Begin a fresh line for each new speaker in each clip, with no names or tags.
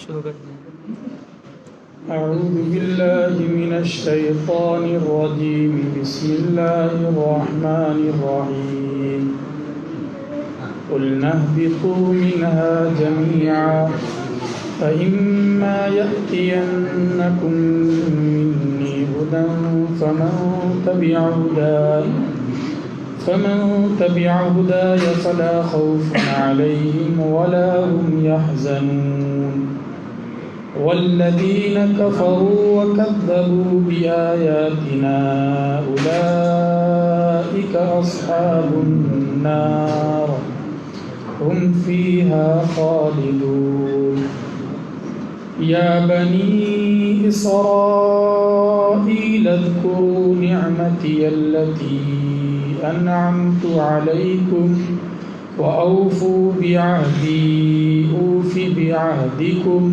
شروع کرتے ہیں۔
اعوذ باللہ من الشیطان الرجیم بسم اللہ الرحمن الرحیم قلنا اهبطوا منها جميعا فإما يأتينكم مني هدى فمن تبع هداي فلا خوف عليهم ولا هم يحزنون والذين كفروا وكذبوا بآياتنا أولئك أصحاب النار هم فيها خالدون يا بني إسرائيل اذكروا نعمتي التي أنعمت عليكم وأوفوا بعهدي أوف بعهدكم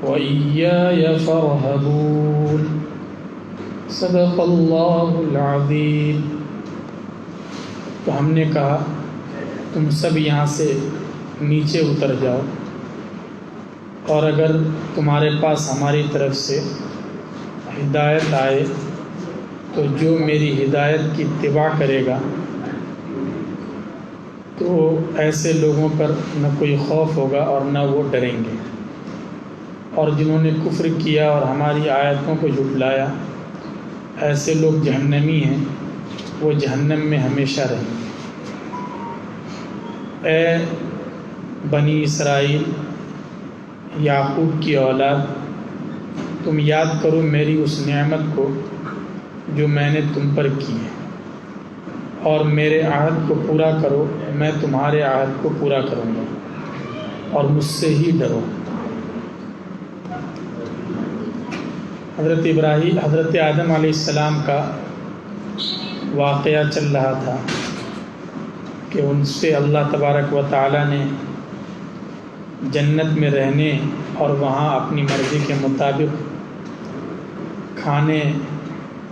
وإياي فارهبون صدق اللہ العظیم۔ تو ہم نے کہا تم سب یہاں سے نیچے اتر جاؤ، اور اگر تمہارے پاس ہماری طرف سے ہدایت آئے تو جو میری ہدایت کی اتباع کرے گا تو ایسے لوگوں پر نہ کوئی خوف ہوگا اور نہ وہ ڈریں گے، اور جنہوں نے کفر کیا اور ہماری آیتوں کو جھٹلایا ایسے لوگ جہنمی ہیں، وہ جہنم میں ہمیشہ رہیں گے۔ اے بنی اسرائیل، یعقوب کی اولاد، تم یاد کرو میری اس نعمت کو جو میں نے تم پر کی ہے، اور میرے عہد کو پورا کرو، میں تمہارے عہد کو پورا کروں گا، اور مجھ سے ہی ڈرو۔ حضرت آدم علیہ السلام کا واقعہ چل رہا تھا کہ ان سے اللہ تبارک و تعالی نے جنت میں رہنے اور وہاں اپنی مرضی کے مطابق کھانے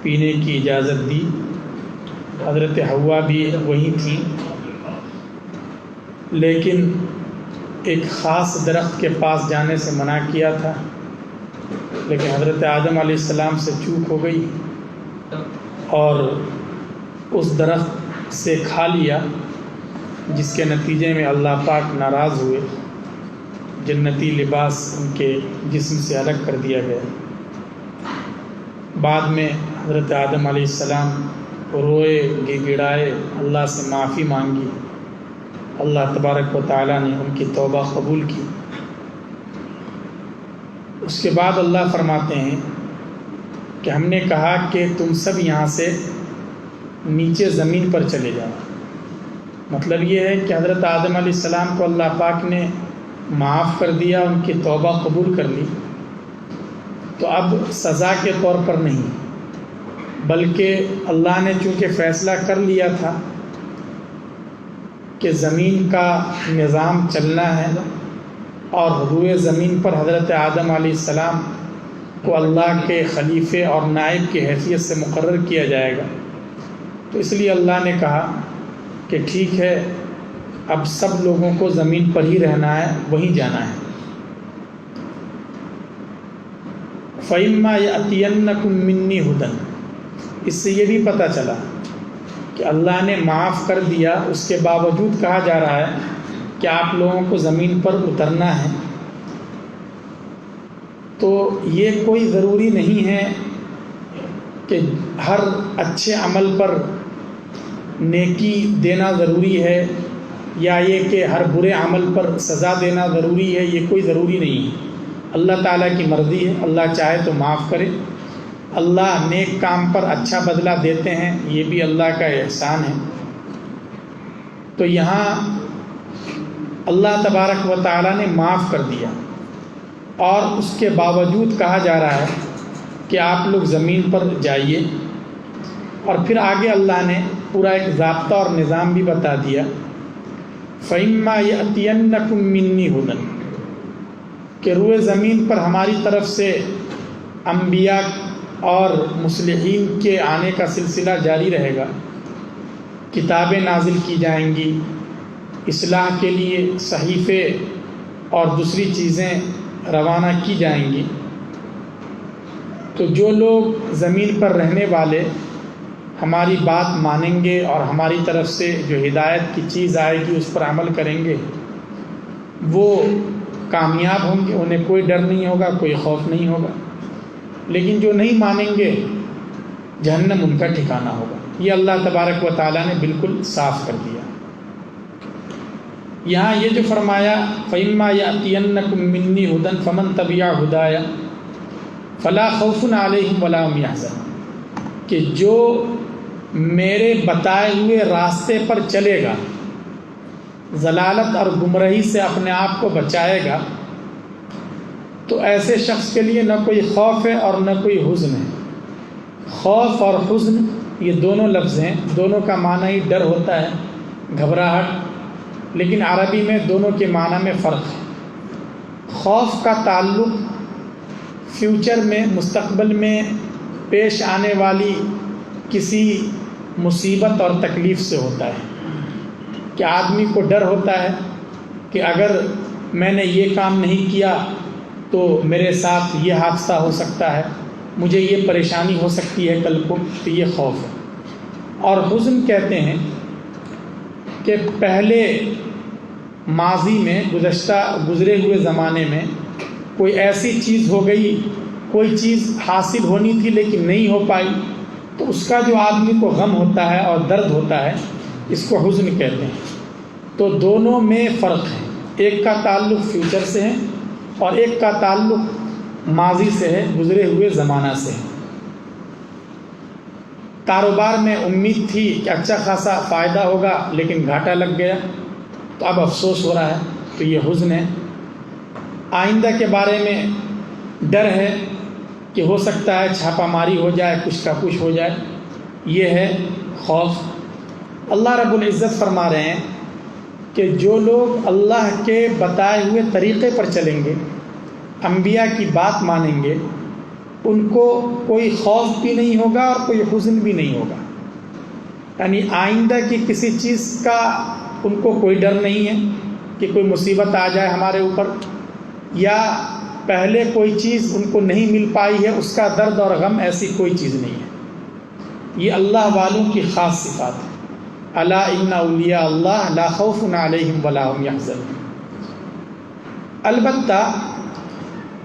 پینے کی اجازت دی۔ حضرت حوا بھی وہی تھیں، لیکن ایک خاص درخت کے پاس جانے سے منع کیا تھا، لیکن حضرت آدم علیہ السلام سے چوک ہو گئی اور اس درخت سے کھا لیا، جس کے نتیجے میں اللہ پاک ناراض ہوئے، جنتی لباس ان کے جسم سے الگ کر دیا گیا۔ بعد میں حضرت آدم علیہ السلام روئے گڑائے، اللہ سے معافی مانگی، اللہ تبارک و تعالیٰ نے ان کی توبہ قبول کی۔ اس کے بعد اللہ فرماتے ہیں کہ ہم نے کہا کہ تم سب یہاں سے نیچے زمین پر چلے جاؤ۔ مطلب یہ ہے کہ حضرت آدم علیہ السلام کو اللہ پاک نے معاف کر دیا، ان کی توبہ قبول کر لی، تو اب سزا کے طور پر نہیں، بلکہ اللہ نے چونکہ فیصلہ کر لیا تھا کہ زمین کا نظام چلنا ہے، اور روئے زمین پر حضرت آدم علیہ السلام کو اللہ کے خلیفے اور نائب کی حیثیت سے مقرر کیا جائے گا، تو اس لیے اللہ نے کہا کہ ٹھیک ہے، اب سب لوگوں کو زمین پر ہی رہنا ہے، وہیں جانا ہے۔ فَإِمَّا يَأْتِيَنَّكُم مِّنِّي هُدًى، اس سے یہ بھی پتہ چلا کہ اللہ نے معاف کر دیا، اس کے باوجود کہا جا رہا ہے کہ آپ لوگوں کو زمین پر اترنا ہے، تو یہ کوئی ضروری نہیں ہے کہ ہر اچھے عمل پر نیکی دینا ضروری ہے، یا یہ کہ ہر برے عمل پر سزا دینا ضروری ہے، یہ کوئی ضروری نہیں ہے۔ اللہ تعالیٰ کی مرضی ہے، اللہ چاہے تو معاف کرے، اللہ نیک کام پر اچھا بدلہ دیتے ہیں، یہ بھی اللہ کا احسان ہے۔ تو یہاں اللہ تبارک و تعالیٰ نے معاف کر دیا، اور اس کے باوجود کہا جا رہا ہے کہ آپ لوگ زمین پر جائیے، اور پھر آگے اللہ نے پورا ایک ضابطہ اور نظام بھی بتا دیا۔ فَإِمَّا يَأْتِيَنَّكُم مِّنِّي هُدًى، کہ روئے زمین پر ہماری طرف سے انبیاء اور مصلحین کے آنے کا سلسلہ جاری رہے گا، کتابیں نازل کی جائیں گی، اصلاح کے لیے صحیفے اور دوسری چیزیں روانہ کی جائیں گی تو جو لوگ زمین پر رہنے والے ہماری بات مانیں گے اور ہماری طرف سے جو ہدایت کی چیز آئے گی اس پر عمل کریں گے وہ کامیاب ہوں گے، انہیں کوئی ڈر نہیں ہوگا، کوئی خوف نہیں ہوگا۔ لیکن جو نہیں مانیں گے جہنم ان کا ٹھکانہ ہوگا۔ یہ اللہ تبارک و تعالیٰ نے بالکل صاف کر دیا۔ یہاں یہ جو فرمایا فَإِمَّا يَأْتِيَنَّكُم مِّنِّي هُدًى فَمَن تَبِعَ هُدَايَ فَلَا خَوْفٌ عَلَيْهِمْ وَلَا هُمْ يَحْزَنُونَ، کہ جو میرے بتائے ہوئے راستے پر چلے گا، ضلالت اور گمراہی سے اپنے آپ کو بچائے گا، تو ایسے شخص کے لیے نہ کوئی خوف ہے اور نہ کوئی حزن ہے۔ خوف اور حزن یہ دونوں لفظ ہیں، دونوں کا معنی ہی ڈر ہوتا ہے، گھبراہٹ، لیکن عربی میں دونوں کے معنی میں فرق ہے۔ خوف کا تعلق فیوچر میں، مستقبل میں پیش آنے والی کسی مصیبت اور تکلیف سے ہوتا ہے، کہ آدمی کو ڈر ہوتا ہے کہ اگر میں نے یہ کام نہیں کیا تو میرے ساتھ یہ حادثہ ہو سکتا ہے، مجھے یہ پریشانی ہو سکتی ہے کل کو، تو یہ خوف ہے۔ اور حزن کہتے ہیں کہ پہلے ماضی میں، گزرے ہوئے زمانے میں کوئی ایسی چیز ہو گئی، کوئی چیز حاصل ہونی تھی لیکن نہیں ہو پائی، تو اس کا جو آدمی کو غم ہوتا ہے اور درد ہوتا ہے، اس کو حزن کہتے ہیں۔ تو دونوں میں فرق ہے، ایک کا تعلق فیوچر سے ہے اور ایک کا تعلق ماضی سے ہے، گزرے ہوئے زمانہ سے ہے۔ کاروبار میں امید تھی کہ اچھا خاصا فائدہ ہوگا لیکن گھاٹا لگ گیا تو اب افسوس ہو رہا ہے، تو یہ حزن ہے۔ آئندہ کے بارے میں ڈر ہے کہ ہو سکتا ہے چھاپہ ماری ہو جائے، کچھ کا کچھ ہو جائے، یہ ہے خوف۔ اللہ رب العزت فرما رہے ہیں کہ جو لوگ اللہ کے بتائے ہوئے طریقے پر چلیں گے، انبیاء کی بات مانیں گے، ان کو کوئی خوف بھی نہیں ہوگا اور کوئی حزن بھی نہیں ہوگا۔ یعنی آئندہ کی کسی چیز کا ان کو کوئی ڈر نہیں ہے کہ کوئی مصیبت آ جائے ہمارے اوپر، یا پہلے کوئی چیز ان کو نہیں مل پائی ہے اس کا درد اور غم، ایسی کوئی چیز نہیں ہے۔ یہ اللہ والوں کی خاص صفات ہے۔ الا ان اولیاء اللہ لا خوف علیہم ولا هم یحزنون۔ البتہ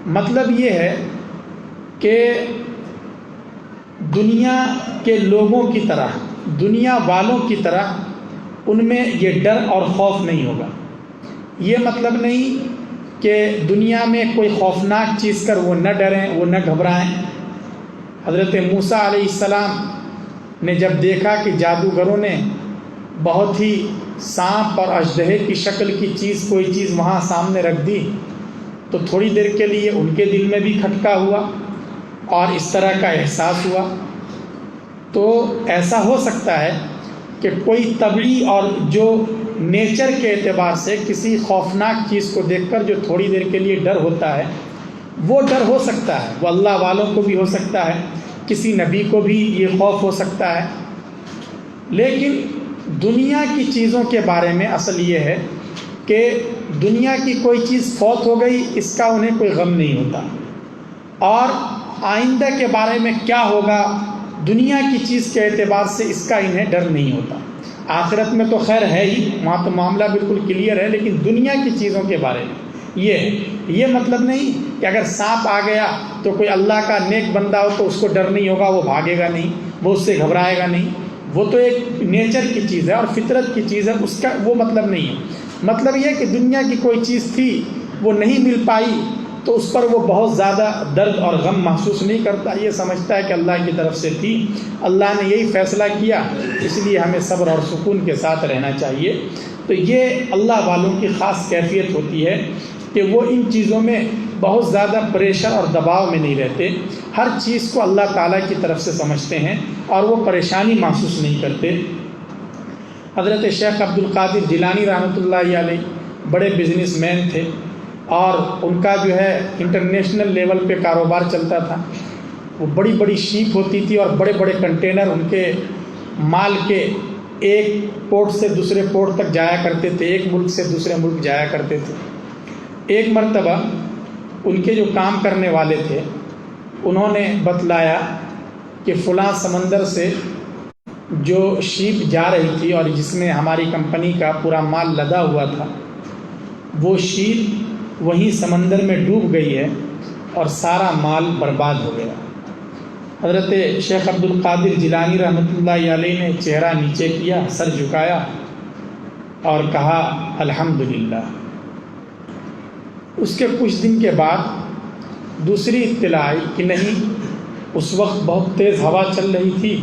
مطلب یہ ہے کہ دنیا کے لوگوں کی طرح، دنیا والوں کی طرح ان میں یہ ڈر اور خوف نہیں ہوگا۔ یہ مطلب نہیں کہ دنیا میں کوئی خوفناک چیز کر وہ نہ ڈریں، وہ نہ گھبرائیں۔ حضرت موسیٰ علیہ السلام نے جب دیکھا کہ جادوگروں نے بہت ہی سانپ اور اژدہے کی شکل کی چیز، کوئی چیز وہاں سامنے رکھ دی، تو تھوڑی دیر کے لیے ان کے دل میں بھی کھٹکا ہوا اور اس طرح کا احساس ہوا۔ تو ایسا ہو سکتا ہے کہ کوئی طبعی اور جو نیچر کے اعتبار سے کسی خوفناک چیز کو دیکھ کر جو تھوڑی دیر کے لیے ڈر ہوتا ہے، وہ ڈر ہو سکتا ہے، وہ اللہ والوں کو بھی ہو سکتا ہے، کسی نبی کو بھی یہ خوف ہو سکتا ہے۔ لیکن دنیا کی چیزوں کے بارے میں اصل یہ ہے کہ دنیا کی کوئی چیز فوت ہو گئی، اس کا انہیں کوئی غم نہیں ہوتا، اور آئندہ کے بارے میں کیا ہوگا دنیا کی چیز کے اعتبار سے اس کا انہیں ڈر نہیں ہوتا۔ آخرت میں تو خیر ہے ہی، وہاں تو معاملہ بالکل کلیئر ہے، لیکن دنیا کی چیزوں کے بارے میں یہ مطلب نہیں کہ اگر سانپ آ گیا تو کوئی اللہ کا نیک بندہ ہو تو اس کو ڈر نہیں ہوگا، وہ بھاگے گا نہیں، وہ اس سے گھبرائے گا نہیں۔ وہ تو ایک نیچر کی چیز ہے اور فطرت کی چیز ہے، اس کا وہ مطلب نہیں ہے۔ مطلب یہ ہے کہ دنیا کی کوئی چیز تھی، وہ نہیں مل پائی تو اس پر وہ بہت زیادہ درد اور غم محسوس نہیں کرتا، یہ سمجھتا ہے کہ اللہ کی طرف سے تھی، اللہ نے یہی فیصلہ کیا، اس لیے ہمیں صبر اور سکون کے ساتھ رہنا چاہیے۔ تو یہ اللہ والوں کی خاص کیفیت ہوتی ہے کہ وہ ان چیزوں میں بہت زیادہ پریشر اور دباؤ میں نہیں رہتے، ہر چیز کو اللہ تعالیٰ کی طرف سے سمجھتے ہیں اور وہ پریشانی محسوس نہیں کرتے۔ حضرت شیخ عبد القادر جیلانی رحمۃ اللہ علیہ بڑے بزنس مین تھے، اور ان کا جو ہے انٹرنیشنل لیول پہ کاروبار چلتا تھا۔ وہ بڑی بڑی شیپ ہوتی تھی اور بڑے بڑے کنٹینر ان کے مال کے ایک پورٹ سے دوسرے پورٹ تک جایا کرتے تھے، ایک ملک سے دوسرے ملک جایا کرتے تھے۔ ایک مرتبہ ان کے جو کام کرنے والے تھے انہوں نے بتلایا کہ فلاں سمندر سے جو شیپ جا رہی تھی اور جس میں ہماری کمپنی کا پورا مال لدا ہوا تھا، وہ شیپ وہیں سمندر میں ڈوب گئی ہے اور سارا مال برباد ہو گیا۔ حضرت شیخ عبد القادر جیلانی رحمۃ اللہ علیہ نے چہرہ نیچے کیا، سر جھکایا اور کہا الحمدللہ۔ اس کے کچھ دن کے بعد دوسری اطلاع آئی کہ نہیں، اس وقت بہت تیز ہوا چل رہی تھی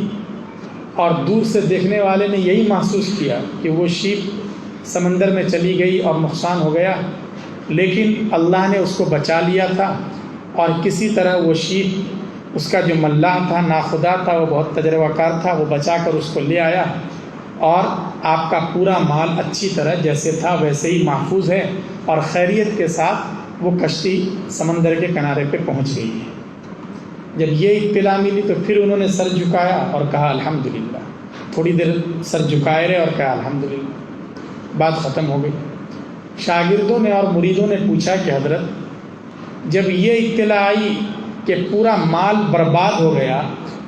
اور دور سے دیکھنے والے نے یہی محسوس کیا کہ وہ شیپ سمندر میں چلی گئی اور نقصان ہو گیا، لیکن اللہ نے اس کو بچا لیا تھا اور کسی طرح وہ شیپ، اس کا جو ملاح تھا، ناخدا تھا، وہ بہت تجربہ کار تھا، وہ بچا کر اس کو لے آیا اور آپ کا پورا مال اچھی طرح جیسے تھا ویسے ہی محفوظ ہے اور خیریت کے ساتھ وہ کشتی سمندر کے کنارے پہ پہنچ گئی ہے۔ جب یہ اطلاع ملی تو پھر انہوں نے سر جھکایا اور کہا الحمدللہ۔ تھوڑی دیر سر جھکائے رہے اور کہا الحمدللہ، بات ختم ہو گئی۔ شاگردوں نے اور مریدوں نے پوچھا کہ حضرت، جب یہ اطلاع آئی کہ پورا مال برباد ہو گیا،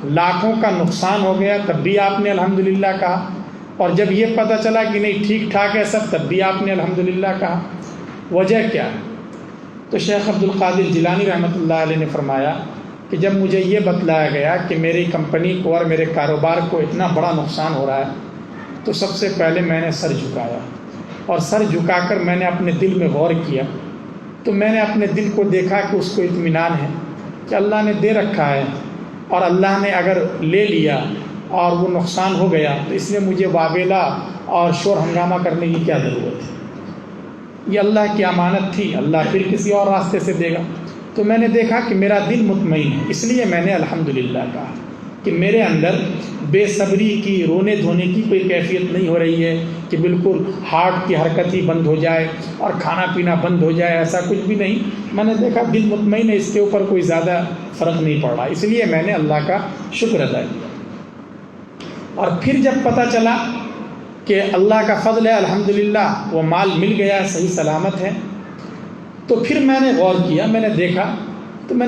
لاکھوں کا نقصان ہو گیا، تب بھی آپ نے الحمدللہ کہا، اور جب یہ پتہ چلا کہ نہیں ٹھیک ٹھاک ہے سب، تب بھی آپ نے الحمدللہ کہا، وجہ کیا؟ تو شیخ عبد القادر جیلانی رحمۃ اللہ علیہ نے فرمایا کہ جب مجھے یہ بتلایا گیا کہ میری کمپنی کو اور میرے کاروبار کو اتنا بڑا نقصان ہو رہا ہے، تو سب سے پہلے میں نے سر جھکایا، اور سر جھکا کر میں نے اپنے دل میں غور کیا، تو میں نے اپنے دل کو دیکھا کہ اس کو اطمینان ہے کہ اللہ نے دے رکھا ہے، اور اللہ نے اگر لے لیا اور وہ نقصان ہو گیا تو اس میں مجھے واویلا اور شور ہنگامہ کرنے کی کیا ضرورت ہے؟ یہ اللہ کی امانت تھی، اللہ پھر کسی اور راستے سے دے گا۔ تو میں نے دیکھا کہ میرا دل مطمئن ہے، اس لیے میں نے الحمدللہ کہا کہ میرے اندر بے صبری کی، رونے دھونے کی کوئی کیفیت نہیں ہو رہی ہے کہ بالکل ہارٹ کی حرکت ہی بند ہو جائے اور کھانا پینا بند ہو جائے، ایسا کچھ بھی نہیں۔ میں نے دیکھا دل مطمئن ہے، اس کے اوپر کوئی زیادہ فرق نہیں پڑ رہا، اس لیے میں نے اللہ کا شکر ادا کیا۔ اور پھر جب پتہ چلا کہ اللہ کا فضل ہے، الحمدللہ وہ مال مل گیا، صحیح سلامت ہے، تو پھر میں نے غور کیا، میں نے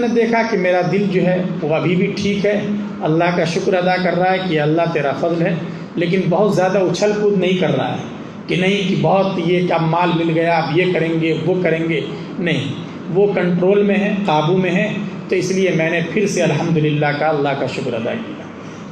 دیکھا کہ میرا دل جو ہے وہ ابھی بھی ٹھیک ہے، اللہ کا شکر ادا کر رہا ہے کہ اللہ تیرا فضل ہے، لیکن بہت زیادہ اچھل کود نہیں کر رہا ہے کہ نہیں کہ بہت یہ کہ اب مال مل گیا اب یہ کریں گے وہ کریں گے، نہیں، وہ کنٹرول میں ہے، قابو میں ہے۔ تو اس لیے میں نے پھر سے الحمدللہ کا اللہ کا شکر ادا کیا۔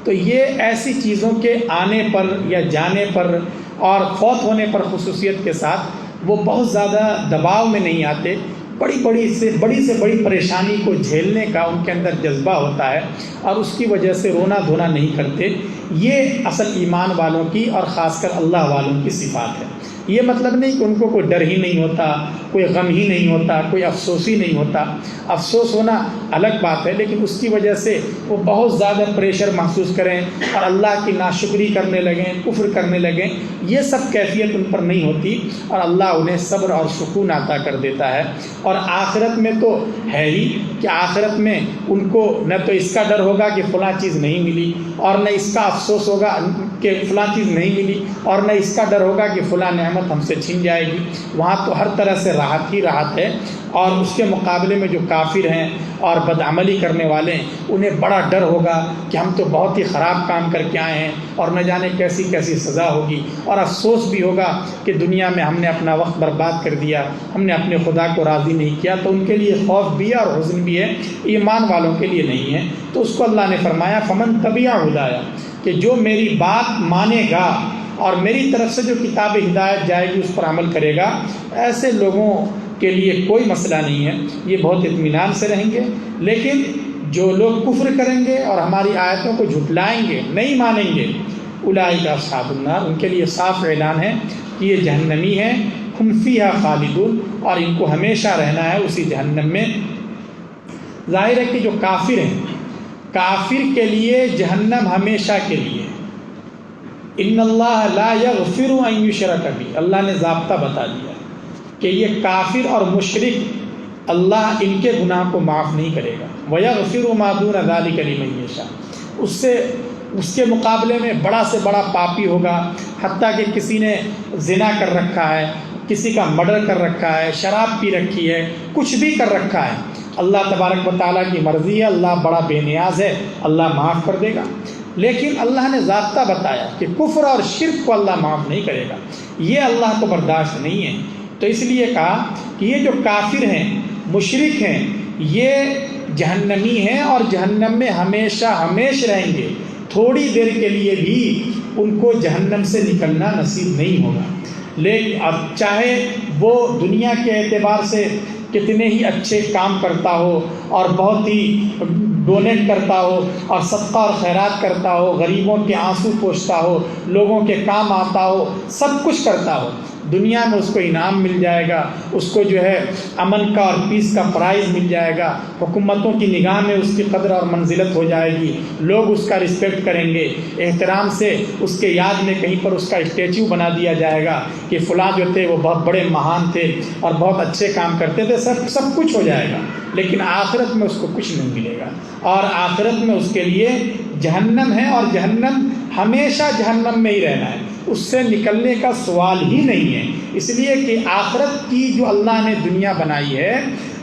تو یہ ایسی چیزوں کے آنے پر یا جانے پر اور فوت ہونے پر خصوصیت کے ساتھ وہ بہت زیادہ دباؤ میں نہیں آتے، بڑی سے بڑی پریشانی کو جھیلنے کا ان کے اندر جذبہ ہوتا ہے اور اس کی وجہ سے رونا دھونا نہیں کرتے۔ یہ اصل ایمان والوں کی اور خاص کر اللہ والوں کی صفات ہے۔ یہ مطلب نہیں کہ ان کو کوئی ڈر ہی نہیں ہوتا، کوئی غم ہی نہیں ہوتا، کوئی افسوس ہی نہیں ہوتا۔ افسوس ہونا الگ بات ہے، لیکن اس کی وجہ سے وہ بہت زیادہ پریشر محسوس کریں اور اللہ کی ناشکری کرنے لگیں، کفر کرنے لگیں، یہ سب کیفیت ان پر نہیں ہوتی، اور اللہ انہیں صبر اور سکون عطا کر دیتا ہے۔ اور آخرت میں تو ہے ہی کہ آخرت میں ان کو نہ تو اس کا ڈر ہوگا کہ فلاں چیز نہیں ملی، اور نہ اس کا افسوس ہوگا کہ فلاں چیز نہیں ملی، اور نہ اس کا ڈر ہوگا کہ فلاں نعمت ہم سے چھن جائے گی۔ وہاں تو ہر طرح سے راحت ہی راحت ہے، اور اس کے مقابلے میں جو کافر ہیں اور بدعملی کرنے والے ہیں انہیں بڑا ڈر ہوگا کہ ہم تو بہت ہی خراب کام کر کے آئے ہیں اور نہ جانے کیسی کیسی سزا ہوگی، اور افسوس بھی ہوگا کہ دنیا میں ہم نے اپنا وقت برباد کر دیا، ہم نے اپنے خدا کو راضی نہیں کیا۔ تو ان کے لیے خوف بھی ہے اور حزن بھی ہے، ایمان والوں کے لیے نہیں ہے۔ تو اس کو اللہ نے فرمایا فمن تبع ہدایا، کہ جو میری بات مانے گا اور میری طرف سے جو کتاب ہدایت جائے گی اس پر عمل کرے گا، ایسے لوگوں کے لیے کوئی مسئلہ نہیں ہے، یہ بہت اطمینان سے رہیں گے۔ لیکن جو لوگ کفر کریں گے اور ہماری آیتوں کو جھٹلائیں گے، نہیں مانیں گے، اولئک اصحاب النار، ان کے لیے صاف اعلان ہے کہ یہ جہنمی ہیں، ہم فیہا خالدون، اور ان کو ہمیشہ رہنا ہے اسی جہنم میں۔ ظاہر ہے کہ جو کافر ہیں، کافر کے لیے جہنم ہمیشہ کے لیے، ان اللہ لا یغفر ان یشرک بہ، اللہ نے ضابطہ بتا دیا کہ یہ کافر اور مشرک اللہ ان کے گناہ کو معاف نہیں کرے گا۔ وَيَغْفِرُ مَا دُونَ ذَلِكَ لِمَن يَشَاءُ، اس کے مقابلے میں بڑا سے بڑا پاپی ہوگا، حتیٰ کہ کسی نے زنا کر رکھا ہے، کسی کا مرڈر کر رکھا ہے، شراب پی رکھی ہے، کچھ بھی کر رکھا ہے، اللہ تبارک و تعالیٰ کی مرضی ہے، اللہ بڑا بے نیاز ہے، اللہ معاف کر دے گا۔ لیکن اللہ نے ضابطہ بتایا کہ کفر اور شرک کو اللہ معاف نہیں کرے گا، یہ اللہ کو برداشت نہیں ہے۔ تو اس لیے کہا کہ یہ جو کافر ہیں، مشرک ہیں، یہ جہنمی ہیں اور جہنم میں ہمیشہ ہمیش رہیں گے، تھوڑی دیر کے لیے بھی ان کو جہنم سے نکلنا نصیب نہیں ہوگا۔ لیکن اب چاہے وہ دنیا کے اعتبار سے کتنے ہی اچھے کام کرتا ہو اور بہت ہی ڈونیٹ کرتا ہو اور صدقہ اور خیرات کرتا ہو، غریبوں کے آنسو پوچھتا ہو، لوگوں کے کام آتا ہو، سب کچھ کرتا ہو، دنیا میں اس کو انعام مل جائے گا، اس کو جو ہے امن کا اور پیس کا پرائز مل جائے گا، حکومتوں کی نگاہ میں اس کی قدر اور منزلت ہو جائے گی، لوگ اس کا رسپیکٹ کریں گے، احترام سے اس کے یاد میں کہیں پر اس کا اسٹیچو بنا دیا جائے گا کہ فلاں جو تھے وہ بہت بڑے مہان تھے اور بہت اچھے کام کرتے تھے، سب کچھ ہو جائے گا۔ لیکن آخرت میں اس کو کچھ نہیں ملے گا، اور آخرت میں اس کے لیے جہنم ہے، اور جہنم ہمیشہ جہنم میں ہی رہنا ہے، اس سے نکلنے کا سوال ہی نہیں ہے۔ اس لیے کہ آخرت کی جو اللہ نے دنیا بنائی ہے،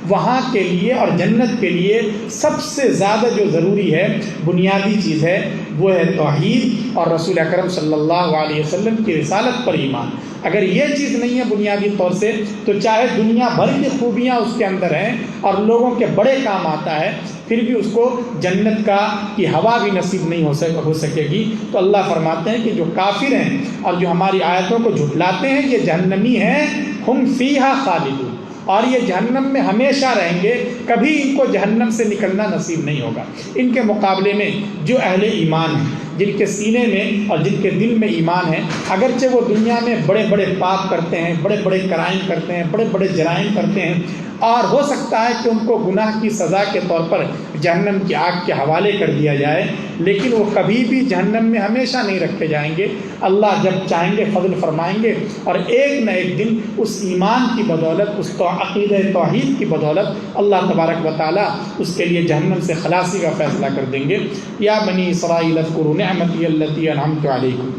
وہاں کے لیے اور جنت کے لیے سب سے زیادہ جو ضروری ہے، بنیادی چیز ہے، وہ ہے توحید اور رسول اکرم صلی اللہ علیہ وسلم کی رسالت پر ایمان۔ اگر یہ چیز نہیں ہے بنیادی طور سے، تو چاہے دنیا بھر کی خوبیاں اس کے اندر ہیں اور لوگوں کے بڑے کام آتا ہے، پھر بھی اس کو جنت کی ہوا بھی نصیب نہیں ہو سکے گی۔ تو اللہ فرماتے ہیں کہ جو کافر ہیں اور جو ہماری آیتوں کو جھٹلاتے ہیں، یہ جہنمی ہیں، ہم فیہا خالدون، اور یہ جہنم میں ہمیشہ رہیں گے، کبھی ان کو جہنم سے نکلنا نصیب نہیں ہوگا۔ ان کے مقابلے میں جو اہل ایمان ہیں، جن کے سینے میں اور جن کے دل میں ایمان ہے، اگرچہ وہ دنیا میں بڑے بڑے پاپ کرتے ہیں، بڑے بڑے کرائم کرتے ہیں، بڑے بڑے جرائم کرتے ہیں، اور ہو سکتا ہے کہ ان کو گناہ کی سزا کے طور پر جہنم کی آگ کے حوالے کر دیا جائے، لیکن وہ کبھی بھی جہنم میں ہمیشہ نہیں رکھے جائیں گے۔ اللہ جب چاہیں گے فضل فرمائیں گے، اور ایک نہ ایک دن اس ایمان کی بدولت، اس عقیدہ توحید کی بدولت اللہ تبارک و تعالیٰ اس کے لیے جہنم سے خلاصی کا فیصلہ کر دیں گے۔ یا بنی اسرائیل اذکروا نعمتی التی انعمت علیکم،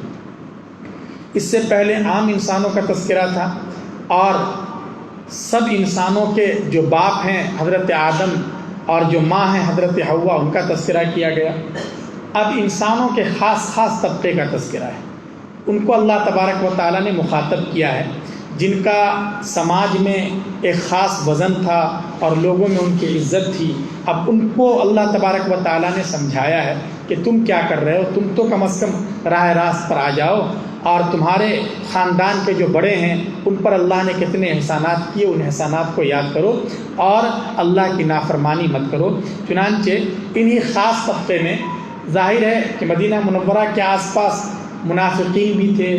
اس سے پہلے عام انسانوں کا تذکرہ تھا، اور سب انسانوں کے جو باپ ہیں حضرت آدم اور جو ماں ہیں حضرت حوا، ان کا تذکرہ کیا گیا۔ اب انسانوں کے خاص طبقے کا تذکرہ ہے، ان کو اللہ تبارک و تعالیٰ نے مخاطب کیا ہے، جن کا سماج میں ایک خاص وزن تھا اور لوگوں میں ان کی عزت تھی۔ اب ان کو اللہ تبارک و تعالیٰ نے سمجھایا ہے کہ تم کیا کر رہے ہو، تم تو کم از کم راہ راست پر آ جاؤ، اور تمہارے خاندان کے جو بڑے ہیں ان پر اللہ نے کتنے احسانات کیے، ان احسانات کو یاد کرو اور اللہ کی نافرمانی مت کرو۔ چنانچہ انہی خاص طبقے میں ظاہر ہے کہ مدینہ منورہ کے آس پاس منافقین بھی تھے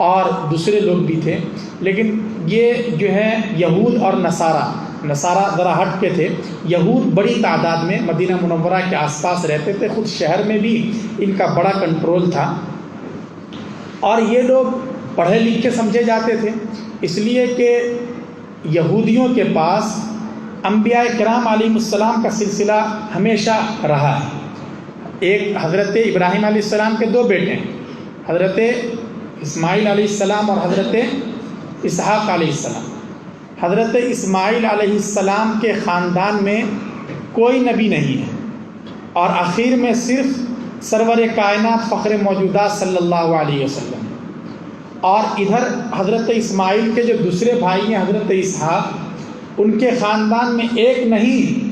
اور دوسرے لوگ بھی تھے، لیکن یہ جو ہے یہود اور نصارہ ذرا ہٹ کے تھے۔ یہود بڑی تعداد میں مدینہ منورہ کے آس پاس رہتے تھے، خود شہر میں بھی ان کا بڑا کنٹرول تھا، اور یہ لوگ پڑھے لکھے سمجھے جاتے تھے، اس لیے کہ یہودیوں کے پاس انبیاء کرام علیہ السلام کا سلسلہ ہمیشہ رہا ہے۔ ایک حضرت ابراہیم علیہ السلام کے دو بیٹے ہیں، حضرت اسماعیل علیہ السلام اور حضرت اسحاق علیہ السلام۔ حضرت اسماعیل علیہ السلام کے خاندان میں کوئی نبی نہیں ہے، اور آخر میں صرف سرور کائنات فخر موجودات صلی اللہ علیہ وسلم۔ اور ادھر حضرت اسماعیل کے جو دوسرے بھائی ہیں حضرت اسحاق، ان کے خاندان میں ایک نہیں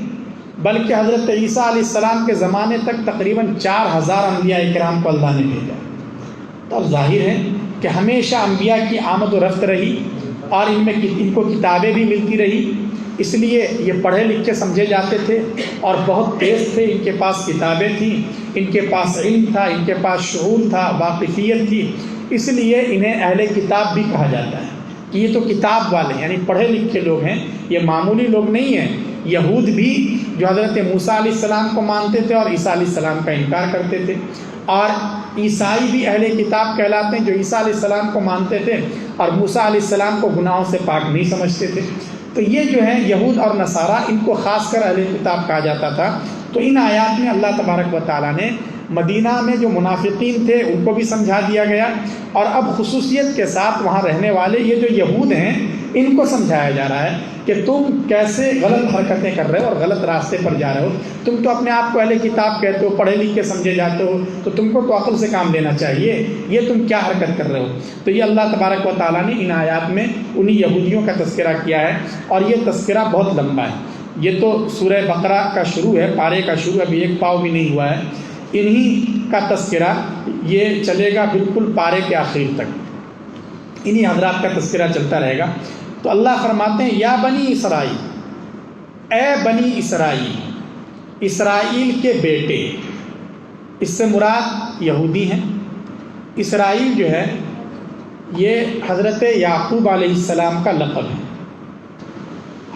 بلکہ حضرت عیسیٰ علیہ السلام کے زمانے تک تقریباً 4000 انبیاء کرام کو اللہ نے بھیجا۔ تو اب ظاہر ہے کہ ہمیشہ انبیاء کی آمد و رفت رہی، اور ان کو کتابیں بھی ملتی رہی، اس لیے یہ پڑھے لکھے سمجھے جاتے تھے اور بہت تیز تھے، ان کے پاس کتابیں تھیں، ان کے پاس علم تھا، ان کے پاس شعور تھا، واقفیت تھی، اس لیے انہیں اہل کتاب بھی کہا جاتا ہے کہ یہ تو کتاب والے ہیں، یعنی پڑھے لکھے لوگ ہیں، یہ معمولی لوگ نہیں ہیں۔ یہود بھی جو حضرت موسیٰ علیہ السلام کو مانتے تھے اور عیسیٰ علیہ السلام کا انکار کرتے تھے، اور عیسائی بھی اہل کتاب کہلاتے ہیں جو عیسیٰ علیہ السلام کو مانتے تھے اور موسیٰ علیہ السلام کو گناہوں سے پاک نہیں سمجھتے تھے۔ تو یہ جو ہے یہود اور نصارہ، ان کو خاص کر اہل کتاب کہا جاتا تھا۔ تو ان آیات میں اللہ تبارک و تعالیٰ نے مدینہ میں جو منافقین تھے ان کو بھی سمجھا دیا گیا، اور اب خصوصیت کے ساتھ وہاں رہنے والے یہ جو یہود ہیں ان کو سمجھایا جا رہا ہے کہ تم کیسے غلط حرکتیں کر رہے ہو اور غلط راستے پر جا رہے ہو. تم تو اپنے آپ کو اہل کتاب کہتے ہو, پڑھے لکھے سمجھے جاتے ہو, تو تم کو تو عقل سے کام لینا چاہیے, یہ تم کیا حرکت کر رہے ہو. تو یہ اللہ تبارک و تعالیٰ نے ان آیات میں انہی یہودیوں کا تذکرہ کیا ہے, اور یہ تذکرہ بہت لمبا ہے. یہ تو سورہ بقرہ کا شروع ہے, پارے کا شروع, ابھی ایک پاؤ بھی نہیں ہوا ہے. انہی کا تذکرہ یہ چلے گا بالکل پارے کے آخر تک, انہی حضرات کا تذکرہ چلتا رہے گا. تو اللہ فرماتے ہیں یا بنی اسرائیل, اے بنی اسرائیل, اسرائیل کے بیٹے, اس سے مراد یہودی ہیں. اسرائیل جو ہے یہ حضرت یعقوب علیہ السلام کا لقب ہے.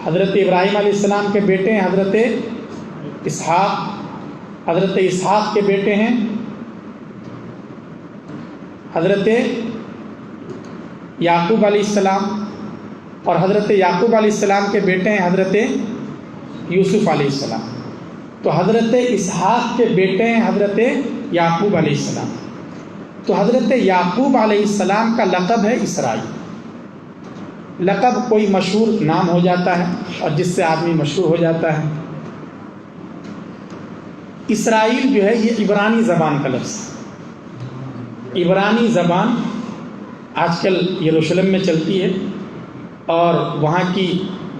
حضرت ابراہیم علیہ السلام کے بیٹے ہیں حضرت اسحاق, حضرت اسحاق کے بیٹے ہیں حضرت یعقوب علیہ السلام, اور حضرت یعقوب علیہ السلام کے بیٹے ہیں حضرت یوسف علیہ السلام. تو حضرت اسحاق کے بیٹے ہیں حضرت یعقوب علیہ السلام. تو حضرت یعقوب علیہ السلام کا لقب ہے اسرائیل. لقب کوئی مشہور نام ہو جاتا ہے اور جس سے آدمی مشہور ہو جاتا ہے. اسرائیل جو ہے یہ عبرانی زبان کا لفظ. عبرانی زبان آج کل یروشلم میں چلتی ہے اور وہاں کی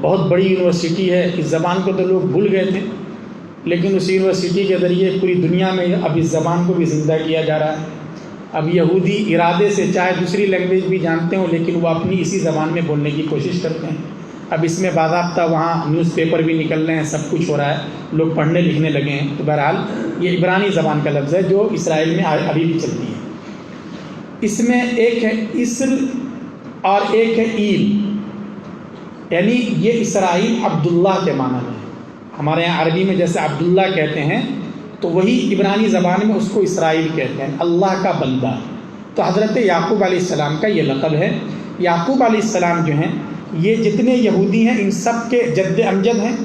بہت بڑی یونیورسٹی ہے. اس زبان کو تو لوگ بھول گئے تھے, لیکن اس یونیورسٹی کے ذریعے پوری دنیا میں اب اس زبان کو بھی زندہ کیا جا رہا ہے. اب یہودی ارادے سے چاہے دوسری لینگویج بھی جانتے ہوں لیکن وہ اپنی اسی زبان میں بولنے کی کوشش کرتے ہیں. اب اس میں باضابطہ وہاں نیوز پیپر بھی نکل رہے ہیں, سب کچھ ہو رہا ہے, لوگ پڑھنے لکھنے لگے ہیں. تو بہرحال یہ عبرانی زبان کا لفظ ہے جو اسرائیل میں ابھی بھی چلتی ہے. اس میں ایک ہے اسر اور ایک ہے ایل, یعنی یہ اسرائیل عبداللہ کے معنی میں. ہمارے یہاں عربی میں جیسے عبداللہ کہتے ہیں تو وہی عبرانی زبان میں اس کو اسرائیل کہتے ہیں, اللہ کا بندہ. تو حضرت یعقوب علیہ السلام کا یہ لقب ہے. یعقوب علیہ السلام جو ہیں یہ جتنے یہودی ہیں ان سب کے جد امجد ہیں.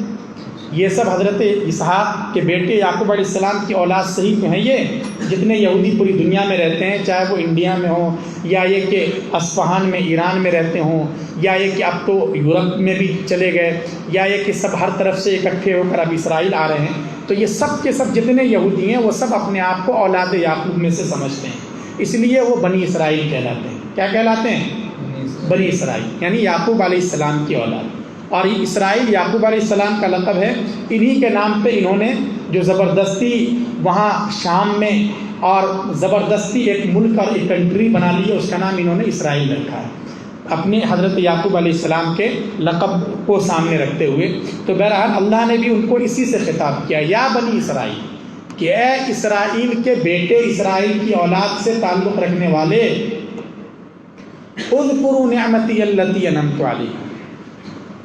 یہ سب حضرت اسحاق کے بیٹے یعقوب علیہ السلام کی اولاد سے ہی تو ہیں. یہ جتنے یہودی پوری دنیا میں رہتے ہیں, چاہے وہ انڈیا میں ہوں یا یہ کہ اصفہان میں ایران میں رہتے ہوں, یا یہ کہ اب تو یورپ میں بھی چلے گئے, یا یہ کہ سب ہر طرف سے اکٹھے ہو کر اب اسرائیل آ رہے ہیں. تو یہ سب کے سب جتنے یہودی ہیں وہ سب اپنے آپ کو اولاد یعقوب میں سے سمجھتے ہیں, اس لیے وہ بنی اسرائیل کہلاتے ہیں. کیا کہلاتے ہیں؟ بنی اسرائیل, یعنی یعقوب علیہ السلام کی اولاد. اور یہ اسرائیل یعقوب علیہ السلام کا لقب ہے. انہی کے نام پہ انہوں نے جو زبردستی وہاں شام میں اور زبردستی ایک ملک اور ایک کنٹری بنا لی ہے, اس کا نام انہوں نے اسرائیل رکھا ہے اپنے حضرت یعقوب علیہ السلام کے لقب کو سامنے رکھتے ہوئے. تو بہرحال اللہ نے بھی ان کو اسی سے خطاب کیا, یا بنی اسرائیل, کہ اے اسرائیل کے بیٹے, اسرائیل کی اولاد سے تعلق رکھنے والے, اذکروا نعمتی التی انعمت علیکم,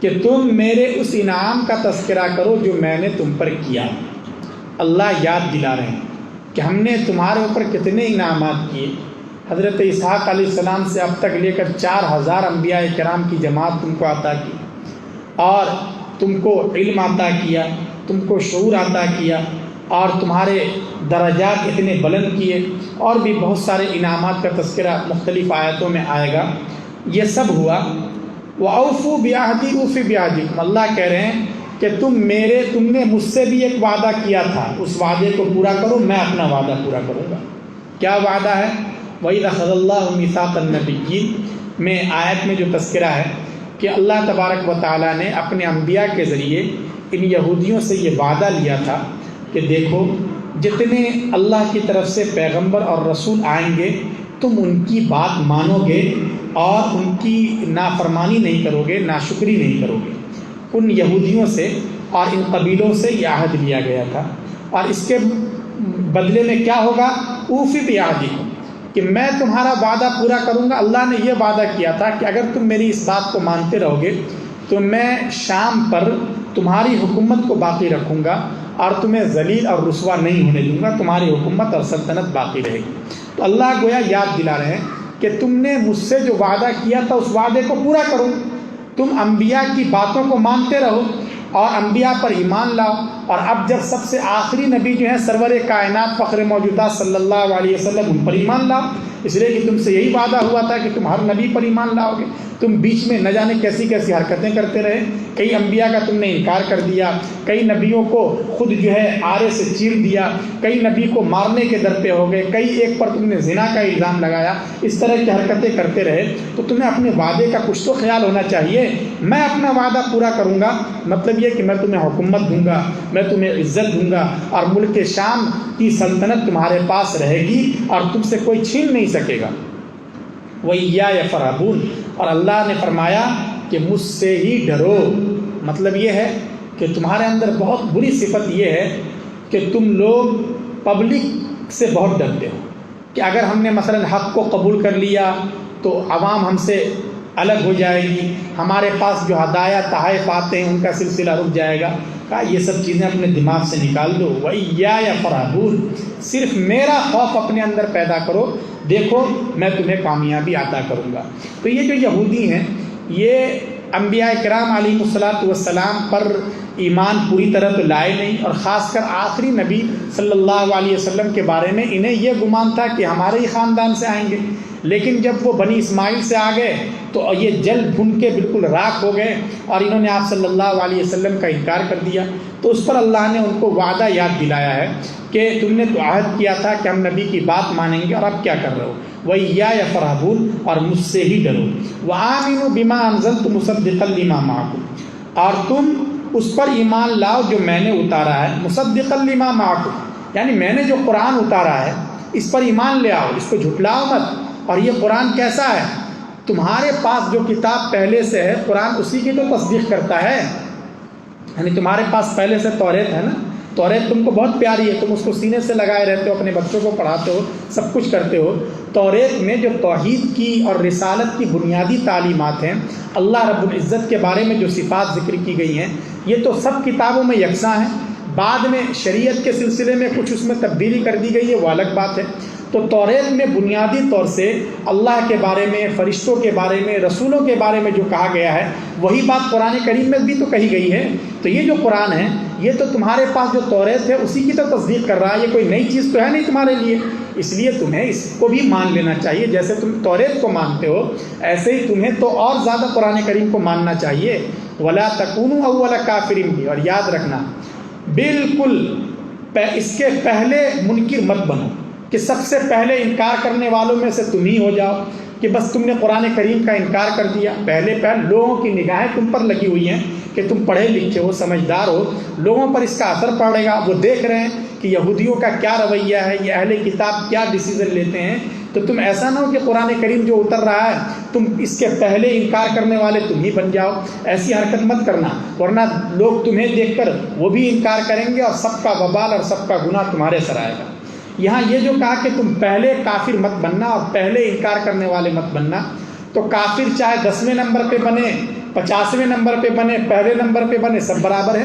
کہ تم میرے اس انعام کا تذکرہ کرو جو میں نے تم پر کیا. اللہ یاد دلا رہے ہیں کہ ہم نے تمہارے اوپر کتنے انعامات کیے. حضرت اسحاق علیہ السلام سے اب تک لے کر 4000 انبیاء کرام کی جماعت تم کو عطا کی, اور تم کو علم عطا کیا, تم کو شعور عطا کیا, اور تمہارے درجات اتنے بلند کیے, اور بھی بہت سارے انعامات کا تذکرہ مختلف آیتوں میں آئے گا. یہ سب ہوا. وَأَوْفُوا بِعَهْدِي أُوفِ بِعَهْدِكُمْ, اللہ کہہ رہے ہیں کہ تم نے مجھ سے بھی ایک وعدہ کیا تھا, اس وعدے کو پورا کرو, میں اپنا وعدہ پورا کروں گا. کیا وعدہ ہے؟ وَإِذْ أَخَذَ اللَّهُ مِيثَاقَ النَّبِيِّينَ میں آیت میں جو تذکرہ ہے کہ اللہ تبارک و تعالیٰ نے اپنے انبیاء کے ذریعے ان یہودیوں سے یہ وعدہ لیا تھا کہ دیکھو جتنے اللہ کی طرف سے پیغمبر اور رسول آئیں گے تم ان کی بات مانو گے اور ان کی نافرمانی نہیں کرو گے, ناشکری نہیں کرو گے. ان یہودیوں سے اور ان قبیلوں سے یہ عہد لیا گیا تھا, اور اس کے بدلے میں کیا ہوگا؟ اوفی بعہدکم, کہ میں تمہارا وعدہ پورا کروں گا. اللہ نے یہ وعدہ کیا تھا کہ اگر تم میری اس بات کو مانتے رہو گے تو میں شام پر تمہاری حکومت کو باقی رکھوں گا اور تمہیں ذلیل اور رسوا نہیں ہونے دوں گا, تمہاری حکومت اور سلطنت باقی رہے گی. تو اللہ گویا یاد دلا رہے ہیں کہ تم نے مجھ سے جو وعدہ کیا تھا اس وعدے کو پورا کرو, تم انبیاء کی باتوں کو مانتے رہو اور انبیاء پر ایمان لاؤ. اور اب جب سب سے آخری نبی جو ہیں سرور کائنات فخر موجودہ صلی اللہ علیہ وسلم, ان پر ایمان لاؤ. اس لیے کہ تم سے یہی وعدہ ہوا تھا کہ تم ہر نبی پر ایمان لاؤ گے. تم بیچ میں نہ جانے کیسی کیسی حرکتیں کرتے رہے. کئی انبیاء کا تم نے انکار کر دیا, کئی نبیوں کو خود جو ہے آرے سے چیر دیا, کئی نبی کو مارنے کے در پہ ہو گئے, کئی ایک پر تم نے زنا کا الزام لگایا. اس طرح کی حرکتیں کرتے رہے. تو تمہیں اپنے وعدے کا کچھ تو خیال ہونا چاہیے. میں اپنا وعدہ پورا کروں گا, مطلب یہ کہ میں تمہیں حکومت دوں گا, میں تمہیں عزت دوں گا, اور ملک شام کی سلطنت تمہارے پاس رہے گی اور تم سے کوئی چھین نہیں سکے گا. وَإِيَّايَ فَارْهَبُونِ, اور اللہ نے فرمایا کہ مجھ سے ہی ڈرو. مطلب یہ ہے کہ تمہارے اندر بہت بری صفت یہ ہے کہ تم لوگ پبلک سے بہت ڈرتے ہو, کہ اگر ہم نے مثلا حق کو قبول کر لیا تو عوام ہم سے الگ ہو جائے گی, ہمارے پاس جو ہدایہ تحائف آتے ہیں ان کا سلسلہ رک جائے گا. کہا یہ سب چیزیں اپنے دماغ سے نکال دو. وَإِيَّايَ فَارْهَبُونِ, صرف میرا خوف اپنے اندر پیدا کرو, دیکھو میں تمہیں کامیابی عطا کروں گا. تو یہ جو یہودی ہیں یہ انبیاء کرام علیہ الصلاۃ والسلام پر ایمان پوری طرح تو لائے نہیں, اور خاص کر آخری نبی صلی اللہ علیہ وسلم کے بارے میں انہیں یہ گمان تھا کہ ہمارے ہی خاندان سے آئیں گے. لیکن جب وہ بنی اسماعیل سے آ گئے تو یہ جل بھن کے بالکل راکھ ہو گئے, اور انہوں نے آپ صلی اللہ علیہ وسلم کا انکار کر دیا. تو اس پر اللہ نے ان کو وعدہ یاد دلایا ہے کہ تم نے تو عہد کیا تھا کہ ہم نبی کی بات مانیں گے, اور اب کیا کر رہے ہو. وَإِيَّايَ فَارْهَبُونِ, اور مجھ سے ہی ڈرو. وَآمِنُوا بِمَا أَنزَلْتُ مُصَدِّقًا لِمَا مَعَكُمْ, اور تم اس پر ایمان لاؤ جو میں نے اتارا ہے. مُصَدِّقًا لِمَا مَعَكُمْ یعنی میں نے جو قرآن اتارا ہے اس پر ایمان لے آؤ, اس کو جھٹلاؤ مت. اور یہ قرآن کیسا ہے, تمہارے پاس جو کتاب پہلے سے ہے قرآن اسی کی تو تصدیق کرتا ہے. یعنی تمہارے پاس پہلے سے توریت ہے نا, توریت تم کو بہت پیاری ہے, تم اس کو سینے سے لگائے رہتے ہو, اپنے بچوں کو پڑھاتے ہو, سب کچھ کرتے ہو. توریت میں جو توحید کی اور رسالت کی بنیادی تعلیمات ہیں, اللہ رب العزت کے بارے میں جو صفات ذکر کی گئی ہیں, یہ تو سب کتابوں میں یکساں ہیں. بعد میں شریعت کے سلسلے میں کچھ اس میں تبدیلی کر دی گئی ہے, وہ الگ بات ہے. تو توریت میں بنیادی طور سے اللہ کے بارے میں, فرشتوں کے بارے میں, رسولوں کے بارے میں جو کہا گیا ہے وہی بات قرآن کریم میں بھی تو کہی گئی ہے. تو یہ جو قرآن ہے یہ تو تمہارے پاس جو توریت ہے اسی کی تو تصدیق کر رہا ہے, یہ کوئی نئی چیز تو ہے نہیں تمہارے لیے. اس لیے تمہیں اس کو بھی مان لینا چاہیے. جیسے تم توریت کو مانتے ہو ایسے ہی تمہیں تو اور زیادہ قرآن کریم کو ماننا چاہیے. وَلَا تَكُونُوا أَوَّلَ كَافِرٍ بِهِ, اور یاد رکھنا بالکل اس کے پہلے منکر مت بنو کہ سب سے پہلے انکار کرنے والوں میں سے تم ہی ہو جاؤ, کہ بس تم نے قرآن کریم کا انکار کر دیا. پہلے لوگوں کی نگاہیں تم پر لگی ہوئی ہیں کہ تم پڑھے لکھے ہو, سمجھدار ہو, لوگوں پر اس کا اثر پڑے گا. وہ دیکھ رہے ہیں کہ یہودیوں کا کیا رویہ ہے, یہ اہل کتاب کیا ڈیسیزن لیتے ہیں. تو تم ایسا نہ ہو کہ قرآن کریم جو اتر رہا ہے تم اس کے پہلے انکار کرنے والے تم ہی بن جاؤ. ایسی حرکت مت کرنا, ورنہ لوگ تمہیں دیکھ کر وہ بھی انکار کریں گے اور سب کا وبال اور سب کا گناہ تمہارے سر آئے گا. یہاں یہ جو کہا کہ تم پہلے کافر مت بننا اور پہلے انکار کرنے والے مت بننا, تو کافر چاہے 10ویں نمبر پہ بنے, 50ویں نمبر پہ بنے, پہلے نمبر پہ بنے, سب برابر ہے,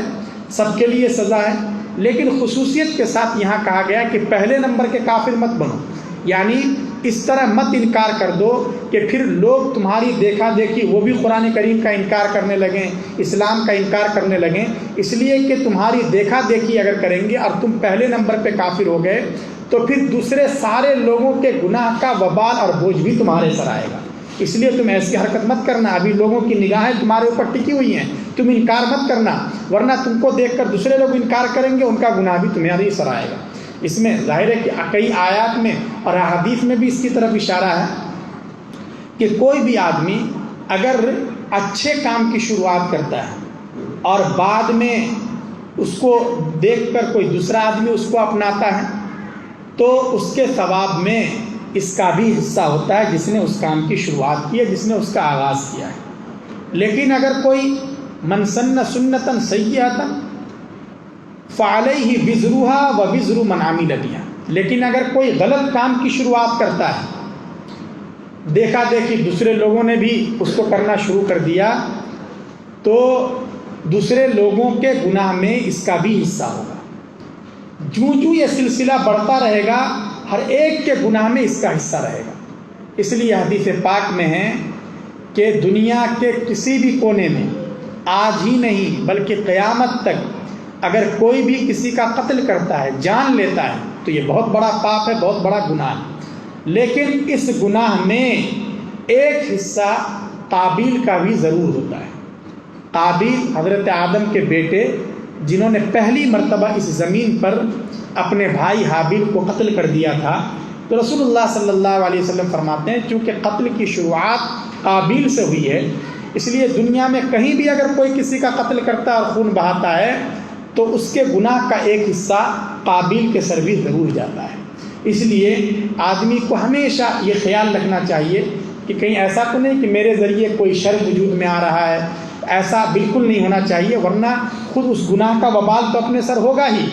سب کے لیے سزا ہے. لیکن خصوصیت کے ساتھ یہاں کہا گیا کہ پہلے نمبر کے کافر مت بنو, یعنی اس طرح مت انکار کر دو کہ پھر لوگ تمہاری دیکھا دیکھی وہ بھی قرآن کریم کا انکار کرنے لگیں, اسلام کا انکار کرنے لگیں. اس لیے کہ تمہاری دیکھا دیکھی اگر کریں گے اور تم پہلے نمبر پہ کافر ہو گئے تو پھر دوسرے سارے لوگوں کے گناہ کا وبال اور بوجھ بھی تمہارے سر آئے گا. اس لیے تم ایسی حرکت مت کرنا. ابھی لوگوں کی نگاہیں تمہارے اوپر ٹکی ہوئی ہیں, تم انکار مت کرنا, ورنہ تم کو دیکھ کر دوسرے لوگ انکار کریں گے, ان کا گناہ بھی تمہارے سر آئے گا. اس میں ظاہر ہے کہ کئی آیات میں اور احادیث میں بھی اس کی طرف اشارہ ہے کہ کوئی بھی آدمی اگر اچھے کام کی شروعات کرتا ہے اور بعد میں اس کو دیکھ کر کوئی دوسرا آدمی اس کو اپناتا ہے تو اس کے ثواب میں اس کا بھی حصہ ہوتا ہے جس نے اس کام کی شروعات کی ہے, جس نے اس کا آغاز کیا ہے. لیکن اگر کوئی من سن سنتاً سیئۃ فعلیہ وزرها ووزر من عمل بہا, لیکن اگر کوئی غلط کام کی شروعات کرتا ہے, دیکھا دیکھی دوسرے لوگوں نے بھی اس کو کرنا شروع کر دیا, تو دوسرے لوگوں کے گناہ میں اس کا بھی حصہ ہوگا. جو یہ سلسلہ بڑھتا رہے گا ہر ایک کے گناہ میں اس کا حصہ رہے گا. اس لیے حدیث پاک میں ہے کہ دنیا کے کسی بھی کونے میں آج ہی نہیں بلکہ قیامت تک اگر کوئی بھی کسی کا قتل کرتا ہے, جان لیتا ہے, تو یہ بہت بڑا پاپ ہے, بہت بڑا گناہ ہے. لیکن اس گناہ میں ایک حصہ قابیل کا بھی ضرور ہوتا ہے۔ قابیل حضرت آدم کے بیٹے، جنہوں نے پہلی مرتبہ اس زمین پر اپنے بھائی حابیل کو قتل کر دیا تھا، تو رسول اللہ صلی اللہ علیہ وسلم فرماتے ہیں چونکہ قتل کی شروعات قابیل سے ہوئی ہے، اس لیے دنیا میں کہیں بھی اگر کوئی کسی کا قتل کرتا ہے اور خون بہاتا ہے تو اس کے گناہ کا ایک حصہ قابیل کے سر بھی ضرور جاتا ہے۔ اس لیے آدمی کو ہمیشہ یہ خیال رکھنا چاہیے کہ کہیں ایسا تو نہیں کہ میرے ذریعے کوئی شر وجود میں آ رہا ہے، ایسا بالکل نہیں ہونا چاہیے، ورنہ خود اس گناہ کا وبال تو اپنے سر ہوگا ہی،